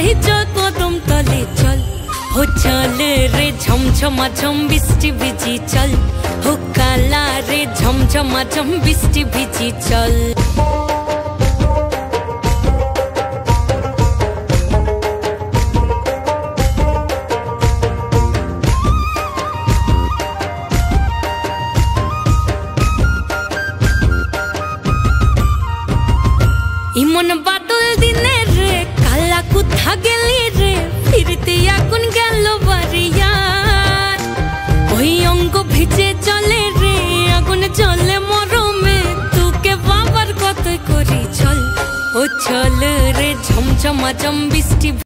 ভিজ কদম তলে চল, हो चल रे झमझमा झम बिस्टी भिजी चल, हो काला रे झमझमा झम बिस्टी भिजी चल। इमन बादल दिने रे काला कुथा गेली रे, फिरते आগুন গেল বাড়িয়ার। ওই অঙ্গ ভিজে চলে রে আগুন জ্বলে মরমে, তোকে বাবার কত করি চল, ও চল রে ঝমঝমা ঝম বৃষ্টি।